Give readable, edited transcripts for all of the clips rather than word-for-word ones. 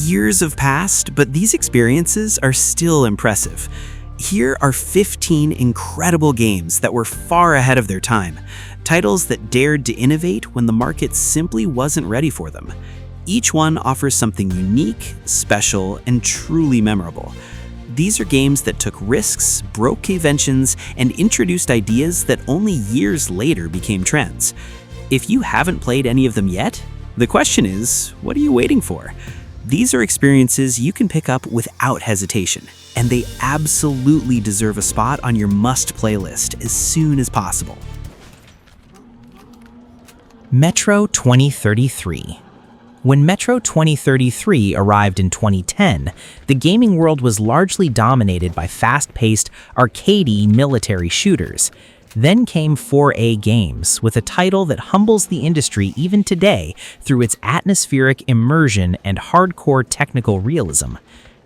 Years have passed, but these experiences are still impressive. Here are 15 incredible games that were far ahead of their time, titles that dared to innovate when the market simply wasn't ready for them. Each one offers something unique, special, and truly memorable. These are games that took risks, broke conventions, and introduced ideas that only years later became trends. If you haven't played any of them yet, the question is, what are you waiting for? These are experiences you can pick up without hesitation, and they absolutely deserve a spot on your must-play list as soon as possible. Metro 2033. When Metro 2033 arrived in 2010, the gaming world was largely dominated by fast-paced, arcadey military shooters. Then came 4A Games, with a title that humbles the industry even today through its atmospheric immersion and hardcore technical realism.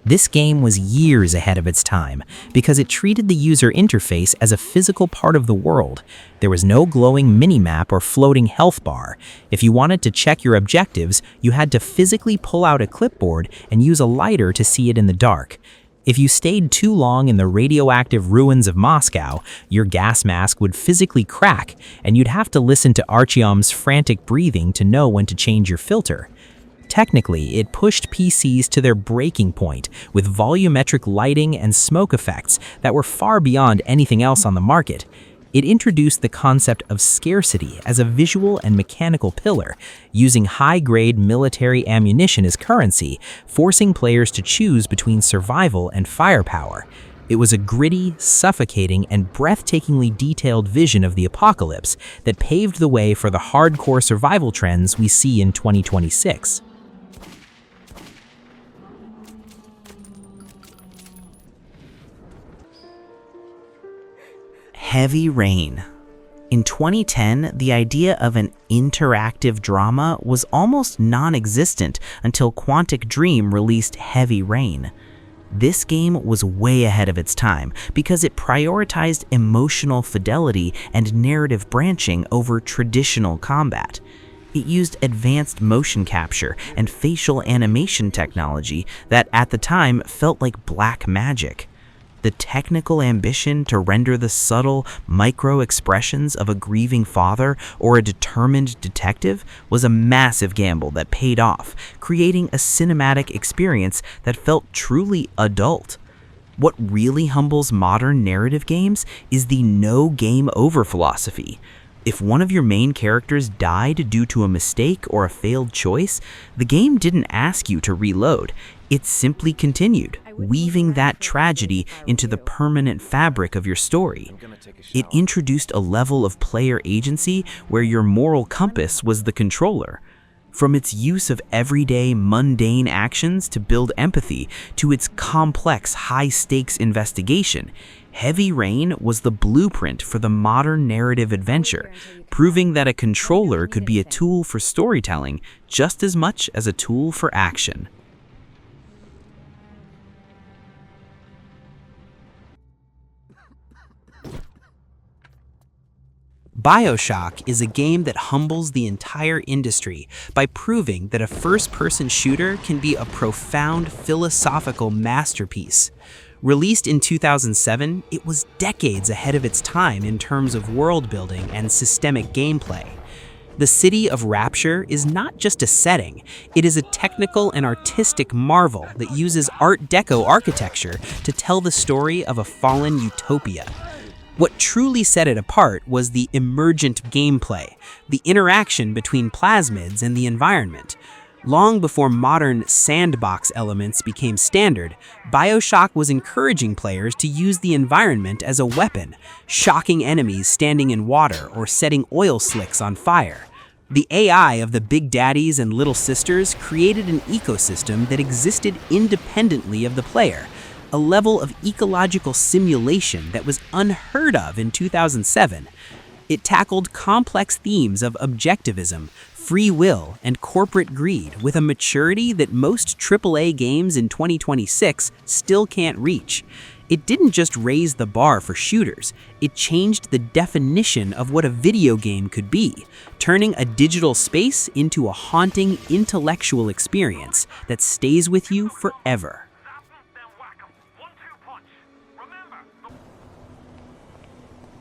This game was years ahead of its time because it treated the user interface as a physical part of the world. There was no glowing minimap or floating health bar. If you wanted to check your objectives, you had to physically pull out a clipboard and use a lighter to see it in the dark. If you stayed too long in the radioactive ruins of Moscow, your gas mask would physically crack, and you'd have to listen to Artyom's frantic breathing to know when to change your filter. Technically, it pushed PCs to their breaking point with volumetric lighting and smoke effects that were far beyond anything else on the market. It introduced the concept of scarcity as a visual and mechanical pillar, using high-grade military ammunition as currency, forcing players to choose between survival and firepower. It was a gritty, suffocating, and breathtakingly detailed vision of the apocalypse that paved the way for the hardcore survival trends we see in 2026. Heavy Rain. In 2010, the idea of an interactive drama was almost non-existent until Quantic Dream released Heavy Rain. This game was way ahead of its time because it prioritized emotional fidelity and narrative branching over traditional combat. It used advanced motion capture and facial animation technology that at the time felt like black magic. The technical ambition to render the subtle micro-expressions of a grieving father or a determined detective was a massive gamble that paid off, creating a cinematic experience that felt truly adult. What really humbles modern narrative games is the no game over philosophy. If one of your main characters died due to a mistake or a failed choice, the game didn't ask you to reload. It simply continued, weaving that tragedy into the permanent fabric of your story. It introduced a level of player agency where your moral compass was the controller. From its use of everyday, mundane actions to build empathy, to its complex, high-stakes investigation, Heavy Rain was the blueprint for the modern narrative adventure, proving that a controller could be a tool for storytelling just as much as a tool for action. BioShock is a game that humbles the entire industry by proving that a first-person shooter can be a profound philosophical masterpiece. Released in 2007, it was decades ahead of its time in terms of world building and systemic gameplay. The City of Rapture is not just a setting, it is a technical and artistic marvel that uses Art Deco architecture to tell the story of a fallen utopia. What truly set it apart was the emergent gameplay, the interaction between plasmids and the environment. Long before modern sandbox elements became standard, BioShock was encouraging players to use the environment as a weapon, shocking enemies standing in water or setting oil slicks on fire. The AI of the Big Daddies and Little Sisters created an ecosystem that existed independently of the player, a level of ecological simulation that was unheard of in 2007. It tackled complex themes of objectivism, free will, and corporate greed with a maturity that most AAA games in 2026 still can't reach. It didn't just raise the bar for shooters, it changed the definition of what a video game could be, turning a digital space into a haunting intellectual experience that stays with you forever.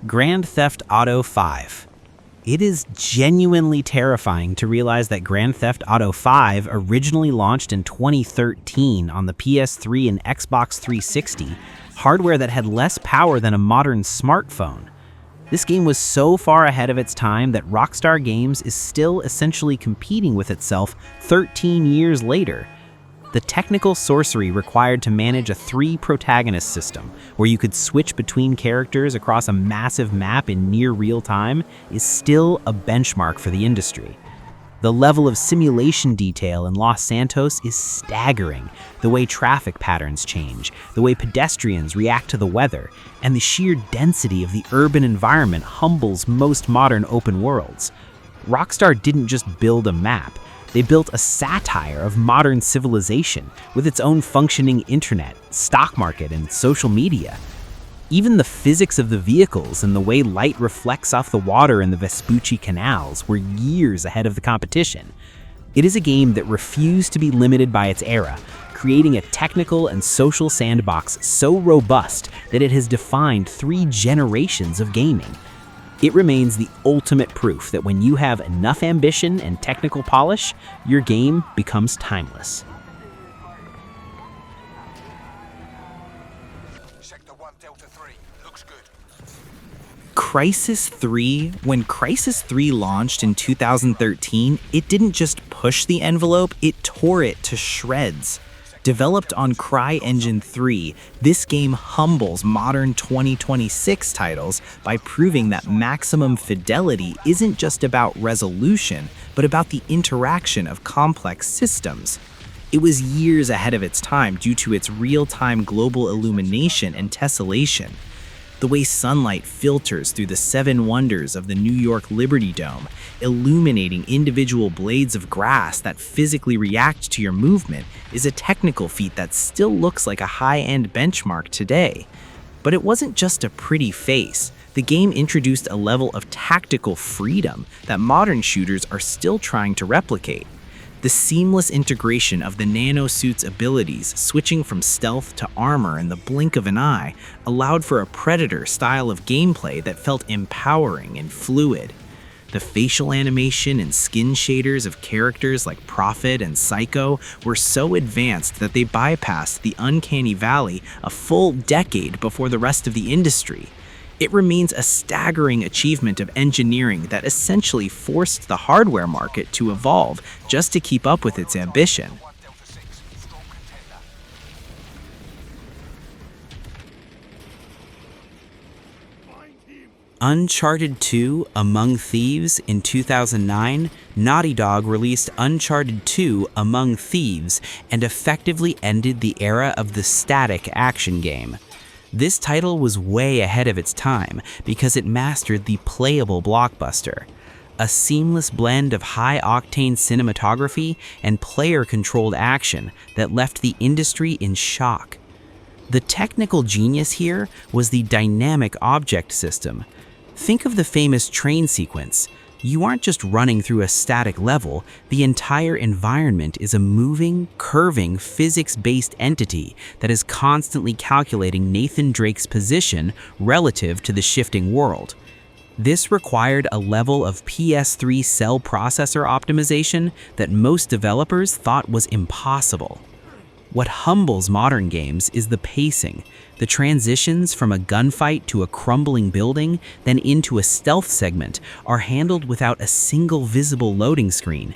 Grand Theft Auto 5. It is genuinely terrifying to realize that Grand Theft Auto 5 originally launched in 2013 on the PS3 and Xbox 360, hardware that had less power than a modern smartphone. This game was so far ahead of its time that Rockstar Games is still essentially competing with itself 13 years later. The technical sorcery required to manage a 3-protagonist system, where you could switch between characters across a massive map in near real time, is still a benchmark for the industry. The level of simulation detail in Los Santos is staggering. The way traffic patterns change, the way pedestrians react to the weather, and the sheer density of the urban environment humbles most modern open worlds. Rockstar didn't just build a map. They built a satire of modern civilization with its own functioning internet, stock market, and social media. Even the physics of the vehicles and the way light reflects off the water in the Vespucci canals were years ahead of the competition. It is a game that refused to be limited by its era, creating a technical and social sandbox so robust that it has defined 3 generations of gaming. It remains the ultimate proof that when you have enough ambition and technical polish, your game becomes timeless. Sector 1, Delta 3. Looks good. Crysis 3, when Crysis 3 launched in 2013, it didn't just push the envelope, it tore it to shreds. Developed on CryEngine 3, this game humbles modern 2026 titles by proving that maximum fidelity isn't just about resolution, but about the interaction of complex systems. It was years ahead of its time due to its real-time global illumination and tessellation. The way sunlight filters through the 7 wonders of the New York Liberty Dome, illuminating individual blades of grass that physically react to your movement, is a technical feat that still looks like a high-end benchmark today. But it wasn't just a pretty face. The game introduced a level of tactical freedom that modern shooters are still trying to replicate. The seamless integration of the nanosuit's abilities, switching from stealth to armor in the blink of an eye, allowed for a Predator style of gameplay that felt empowering and fluid. The facial animation and skin shaders of characters like Prophet and Psycho were so advanced that they bypassed the uncanny valley a full decade before the rest of the industry. It remains a staggering achievement of engineering that essentially forced the hardware market to evolve just to keep up with its ambition. Uncharted 2: Among Thieves in 2009, Naughty Dog released Uncharted 2: Among Thieves and effectively ended the era of the static action game. This title was way ahead of its time because it mastered the playable blockbuster, a seamless blend of high-octane cinematography and player-controlled action that left the industry in shock. The technical genius here was the dynamic object system. Think of the famous train sequence. You aren't just running through a static level, the entire environment is a moving, curving, physics-based entity that is constantly calculating Nathan Drake's position relative to the shifting world. This required a level of PS3 cell processor optimization that most developers thought was impossible. What humbles modern games is the pacing. The transitions from a gunfight to a crumbling building, then into a stealth segment, are handled without a single visible loading screen.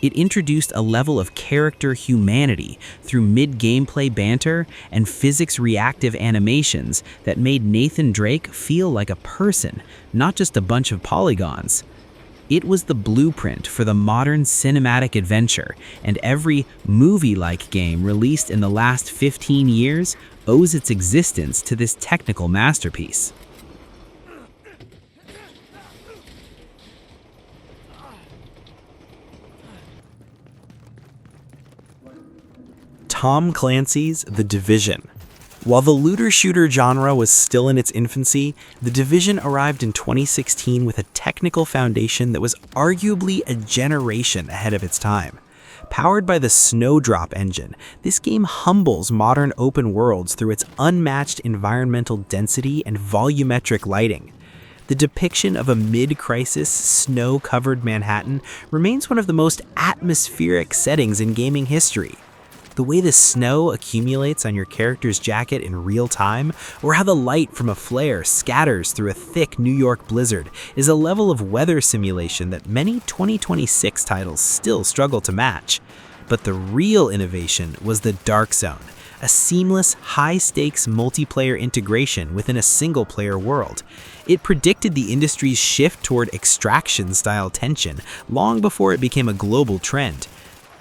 It introduced a level of character humanity through mid-gameplay banter and physics-reactive animations that made Nathan Drake feel like a person, not just a bunch of polygons. It was the blueprint for the modern cinematic adventure, and every movie-like game released in the last 15 years owes its existence to this technical masterpiece. Tom Clancy's The Division. While the looter-shooter genre was still in its infancy, The Division arrived in 2016 with a technical foundation that was arguably a generation ahead of its time. Powered by the Snowdrop engine, this game humbles modern open worlds through its unmatched environmental density and volumetric lighting. The depiction of a mid-Crysis, snow-covered Manhattan remains one of the most atmospheric settings in gaming history. The way the snow accumulates on your character's jacket in real time, or how the light from a flare scatters through a thick New York blizzard, is a level of weather simulation that many 2026 titles still struggle to match. But the real innovation was the Dark Zone, a seamless, high-stakes multiplayer integration within a single-player world. It predicted the industry's shift toward extraction-style tension long before it became a global trend.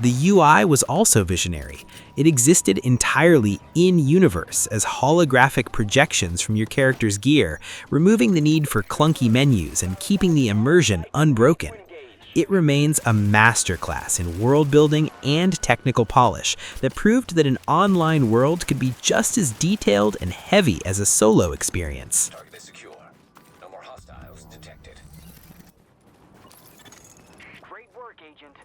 The UI was also visionary. It existed entirely in-universe as holographic projections from your character's gear, removing the need for clunky menus and keeping the immersion unbroken. It remains a masterclass in world building and technical polish that proved that an online world could be just as detailed and heavy as a solo experience. Target is secure. No more hostiles detected. Great work, Agent.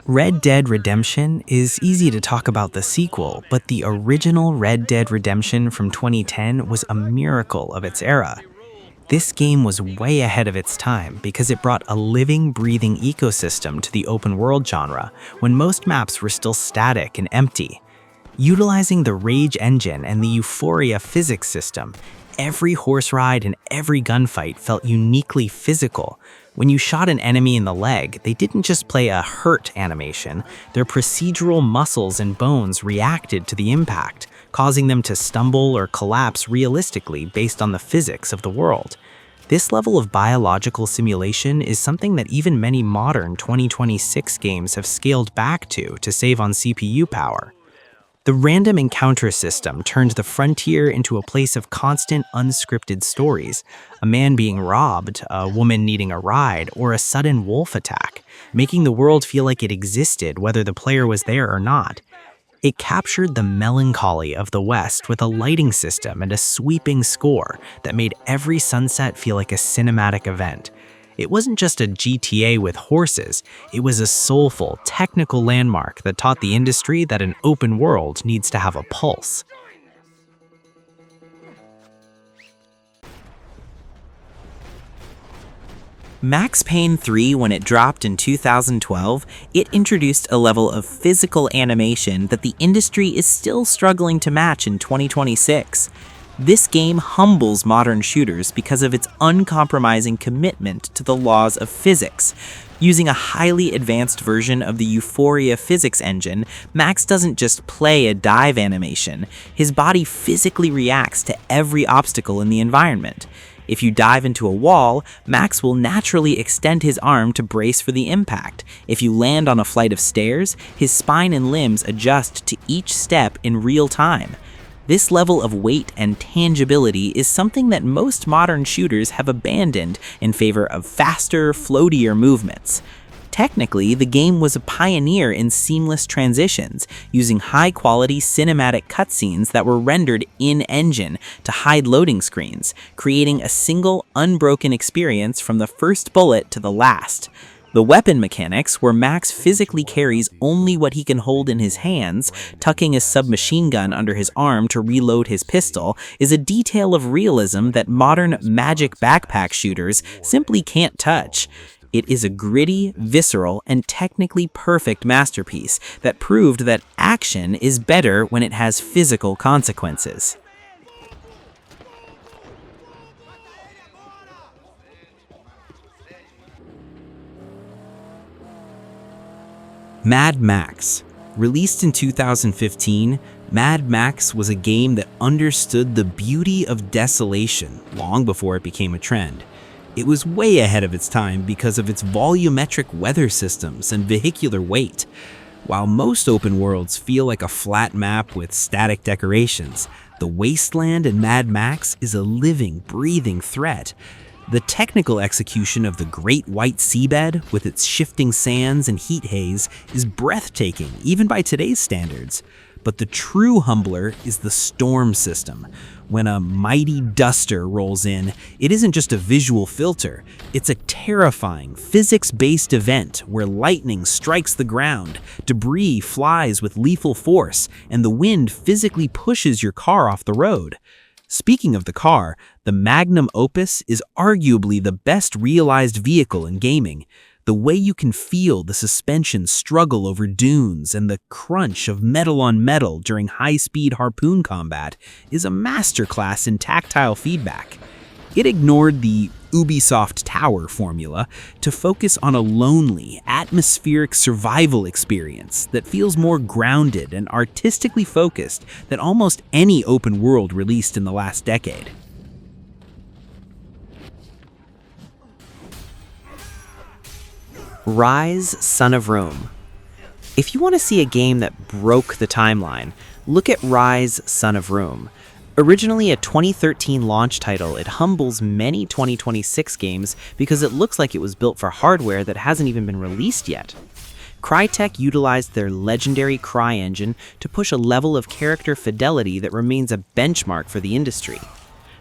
Red Dead Redemption is easy to talk about the sequel, but the original Red Dead Redemption from 2010 was a miracle of its era. This game was way ahead of its time because it brought a living, breathing ecosystem to the open world genre when most maps were still static and empty. Utilizing the Rage engine and the Euphoria physics system, every horse ride and every gunfight felt uniquely physical. When you shot an enemy in the leg, they didn't just play a hurt animation, their procedural muscles and bones reacted to the impact, causing them to stumble or collapse realistically based on the physics of the world. This level of biological simulation is something that even many modern 2026 games have scaled back to save on CPU power. The random encounter system turned the frontier into a place of constant unscripted stories, a man being robbed, a woman needing a ride, or a sudden wolf attack, making the world feel like it existed whether the player was there or not. It captured the melancholy of the West with a lighting system and a sweeping score that made every sunset feel like a cinematic event. It wasn't just a GTA with horses, it was a soulful, technical landmark that taught the industry that an open world needs to have a pulse. Max Payne 3, when it dropped in 2012, it introduced a level of physical animation that the industry is still struggling to match in 2026. This game humbles modern shooters because of its uncompromising commitment to the laws of physics. Using a highly advanced version of the Euphoria physics engine, Max doesn't just play a dive animation, his body physically reacts to every obstacle in the environment. If you dive into a wall, Max will naturally extend his arm to brace for the impact. If you land on a flight of stairs, his spine and limbs adjust to each step in real time. This level of weight and tangibility is something that most modern shooters have abandoned in favor of faster, floatier movements. Technically, the game was a pioneer in seamless transitions, using high-quality cinematic cutscenes that were rendered in-engine to hide loading screens, creating a single, unbroken experience from the first bullet to the last. The weapon mechanics, where Max physically carries only what he can hold in his hands, tucking his submachine gun under his arm to reload his pistol, is a detail of realism that modern magic backpack shooters simply can't touch. It is a gritty, visceral, and technically perfect masterpiece that proved that action is better when it has physical consequences. Mad Max. Released in 2015, Mad Max was a game that understood the beauty of desolation long before it became a trend. It was way ahead of its time because of its volumetric weather systems and vehicular weight. While most open worlds feel like a flat map with static decorations, the wasteland in Mad Max is a living, breathing threat. The technical execution of the Great White Seabed, with its shifting sands and heat haze, is breathtaking, even by today's standards. But the true humbler is the storm system. When a mighty duster rolls in, it isn't just a visual filter, it's a terrifying, physics-based event where lightning strikes the ground, debris flies with lethal force, and the wind physically pushes your car off the road. Speaking of the car, the Magnum Opus is arguably the best realized vehicle in gaming. The way you can feel the suspension struggle over dunes and the crunch of metal on metal during high-speed harpoon combat is a masterclass in tactile feedback. It ignored the Ubisoft Tower formula to focus on a lonely, atmospheric survival experience that feels more grounded and artistically focused than almost any open world released in the last decade. Ryse, Son of Rome. If you want to see a game that broke the timeline, look at Ryse, Son of Rome. Originally a 2013 launch title, it humbles many 2026 games because it looks like it was built for hardware that hasn't even been released yet. Crytek utilized their legendary Cry engine to push a level of character fidelity that remains a benchmark for the industry.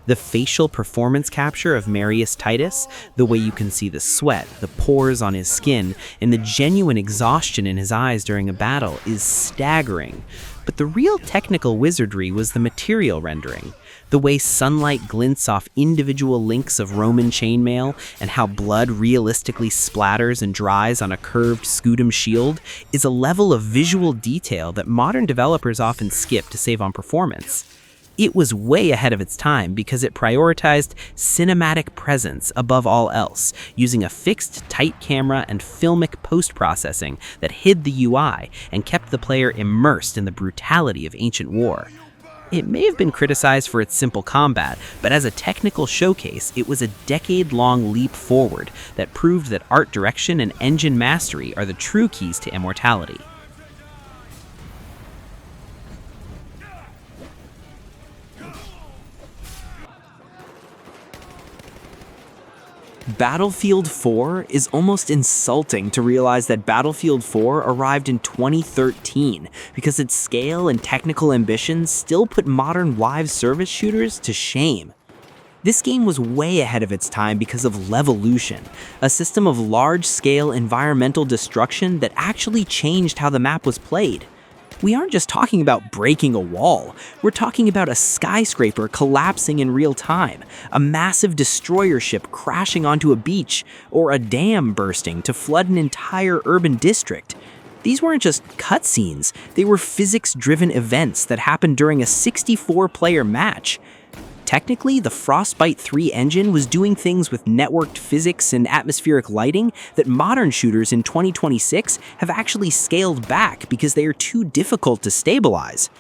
The facial performance capture of Marius Titus, the way you can see the sweat, the pores on his skin, and the genuine exhaustion in his eyes during a battle is staggering. But the real technical wizardry was the material rendering. The way sunlight glints off individual links of Roman chainmail and how blood realistically splatters and dries on a curved scutum shield is a level of visual detail that modern developers often skip to save on performance. It was way ahead of its time because it prioritized cinematic presence above all else, using a fixed, tight camera and filmic post-processing that hid the UI and kept the player immersed in the brutality of ancient war. It may have been criticized for its simple combat, but as a technical showcase, it was a decade-long leap forward that proved that art direction and engine mastery are the true keys to immortality. Battlefield 4 is almost insulting to realize that Battlefield 4 arrived in 2013 because its scale and technical ambitions still put modern live service shooters to shame. This game was way ahead of its time because of Levolution, a system of large-scale environmental destruction that actually changed how the map was played. We aren't just talking about breaking a wall, we're talking about a skyscraper collapsing in real time, a massive destroyer ship crashing onto a beach, or a dam bursting to flood an entire urban district. These weren't just cutscenes, they were physics-driven events that happened during a 64-player match. Technically, the Frostbite 3 engine was doing things with networked physics and atmospheric lighting that modern shooters in 2026 have actually scaled back because they are too difficult to stabilize.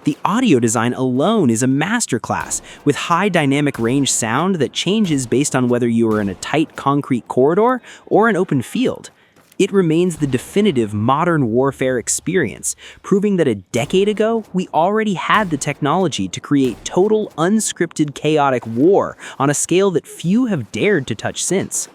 The audio design alone is a masterclass, with high dynamic range sound that changes based on whether you are in a tight concrete corridor or an open field. It remains the definitive modern warfare experience, proving that a decade ago, we already had the technology to create total unscripted chaotic war on a scale that few have dared to touch since.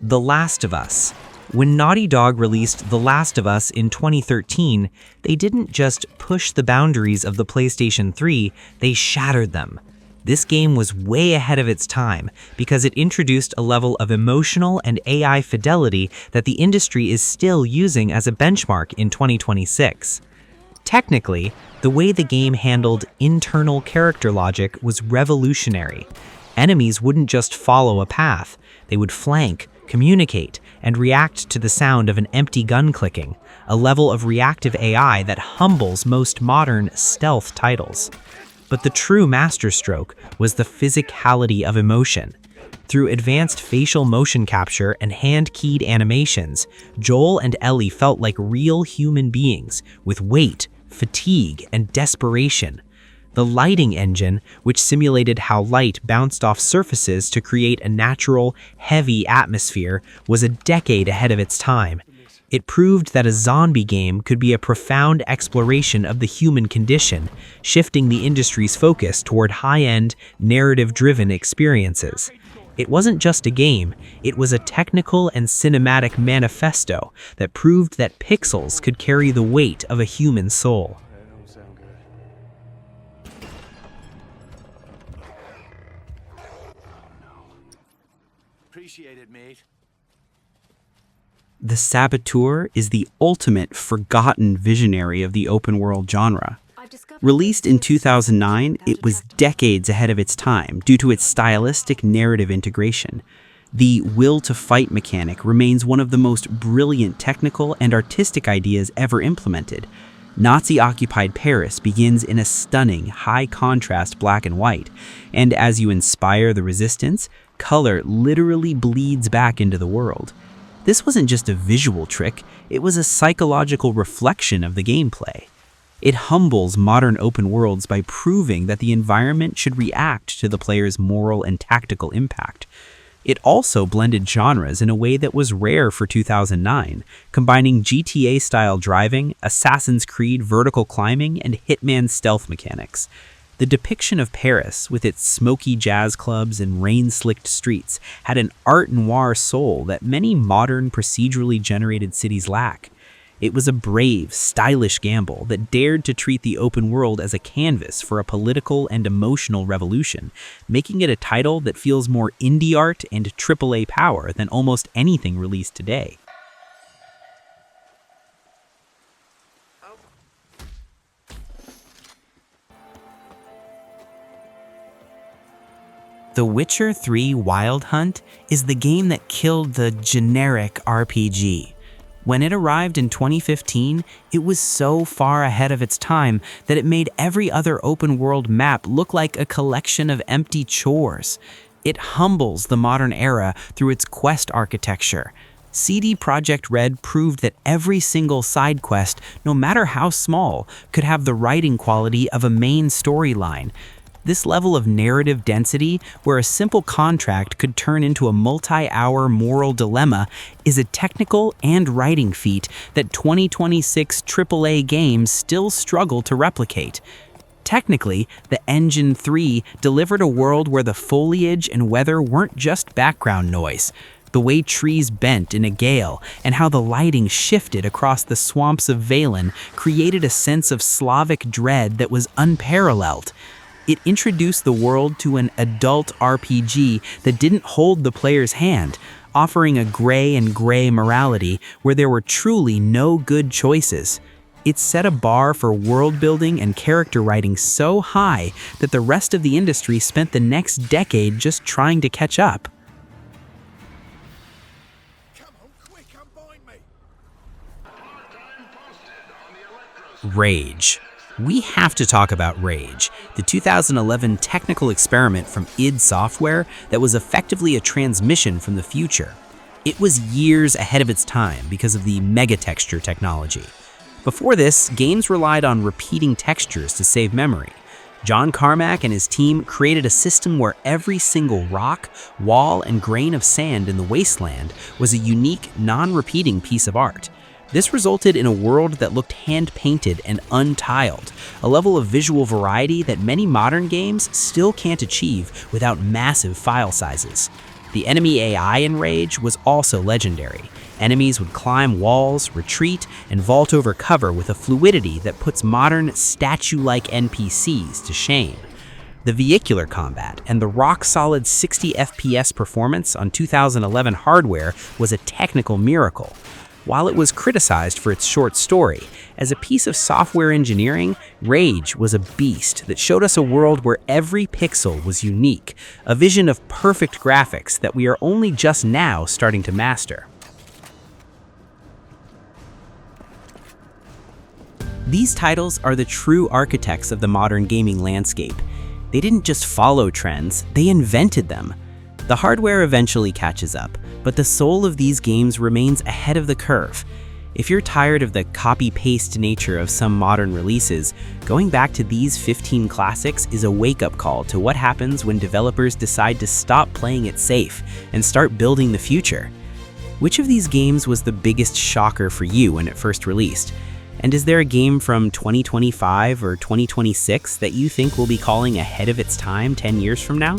The Last of Us. When Naughty Dog released The Last of Us in 2013, they didn't just push the boundaries of the PlayStation 3, they shattered them. This game was way ahead of its time because it introduced a level of emotional and AI fidelity that the industry is still using as a benchmark in 2026. Technically, the way the game handled internal character logic was revolutionary. Enemies wouldn't just follow a path, they would flank, communicate, and react to the sound of an empty gun clicking, a level of reactive AI that humbles most modern stealth titles. But the true masterstroke was the physicality of emotion. Through advanced facial motion capture and hand-keyed animations, Joel and Ellie felt like real human beings with weight, fatigue, and desperation. The lighting engine, which simulated how light bounced off surfaces to create a natural, heavy atmosphere, was a decade ahead of its time. It proved that a zombie game could be a profound exploration of the human condition, shifting the industry's focus toward high-end, narrative-driven experiences. It wasn't just a game, it was a technical and cinematic manifesto that proved that pixels could carry the weight of a human soul. That don't sound good. Appreciate it, mate. The Saboteur is the ultimate forgotten visionary of the open-world genre. Released in 2009, it was decades ahead of its time due to its stylistic narrative integration. The will-to-fight mechanic remains one of the most brilliant technical and artistic ideas ever implemented. Nazi-occupied Paris begins in a stunning, high-contrast black and white, and as you inspire the resistance, color literally bleeds back into the world. This wasn't just a visual trick, it was a psychological reflection of the gameplay. It humbles modern open worlds by proving that the environment should react to the player's moral and tactical impact. It also blended genres in a way that was rare for 2009, combining GTA-style driving, Assassin's Creed vertical climbing, and Hitman stealth mechanics. The depiction of Paris, with its smoky jazz clubs and rain-slicked streets, had an art noir soul that many modern procedurally generated cities lack. It was a brave, stylish gamble that dared to treat the open world as a canvas for a political and emotional revolution, making it a title that feels more indie art and AAA power than almost anything released today. The Witcher 3 Wild Hunt is the game that killed the generic RPG. When it arrived in 2015, it was so far ahead of its time that it made every other open-world map look like a collection of empty chores. It humbles the modern era through its quest architecture. CD Projekt Red proved that every single side quest, no matter how small, could have the writing quality of a main storyline. This level of narrative density, where a simple contract could turn into a multi-hour moral dilemma, is a technical and writing feat that 2026 AAA games still struggle to replicate. Technically, the Engine 3 delivered a world where the foliage and weather weren't just background noise. The way trees bent in a gale and how the lighting shifted across the swamps of Valen created a sense of Slavic dread that was unparalleled. It introduced the world to an adult RPG that didn't hold the player's hand, offering a gray and gray morality where there were truly no good choices. It set a bar for world building and character writing so high that the rest of the industry spent the next decade just trying to catch up. Rage. We have to talk about Rage, the 2011 technical experiment from id Software that was effectively a transmission from the future. It was years ahead of its time because of the megatexture technology. Before this, games relied on repeating textures to save memory. John Carmack and his team created a system where every single rock, wall, and grain of sand in the wasteland was a unique, non-repeating piece of art. This resulted in a world that looked hand-painted and untiled, a level of visual variety that many modern games still can't achieve without massive file sizes. The enemy AI in Rage was also legendary. Enemies would climb walls, retreat, and vault over cover with a fluidity that puts modern, statue-like NPCs to shame. The vehicular combat and the rock-solid 60 FPS performance on 2011 hardware was a technical miracle. While it was criticized for its short story, as a piece of software engineering, Rage was a beast that showed us a world where every pixel was unique, a vision of perfect graphics that we are only just now starting to master. These titles are the true architects of the modern gaming landscape. They didn't just follow trends, they invented them. The hardware eventually catches up, but the soul of these games remains ahead of the curve. If you're tired of the copy-paste nature of some modern releases, going back to these 15 classics is a wake-up call to what happens when developers decide to stop playing it safe and start building the future. Which of these games was the biggest shocker for you when it first released? And is there a game from 2025 or 2026 that you think will be calling ahead of its time 10 years from now?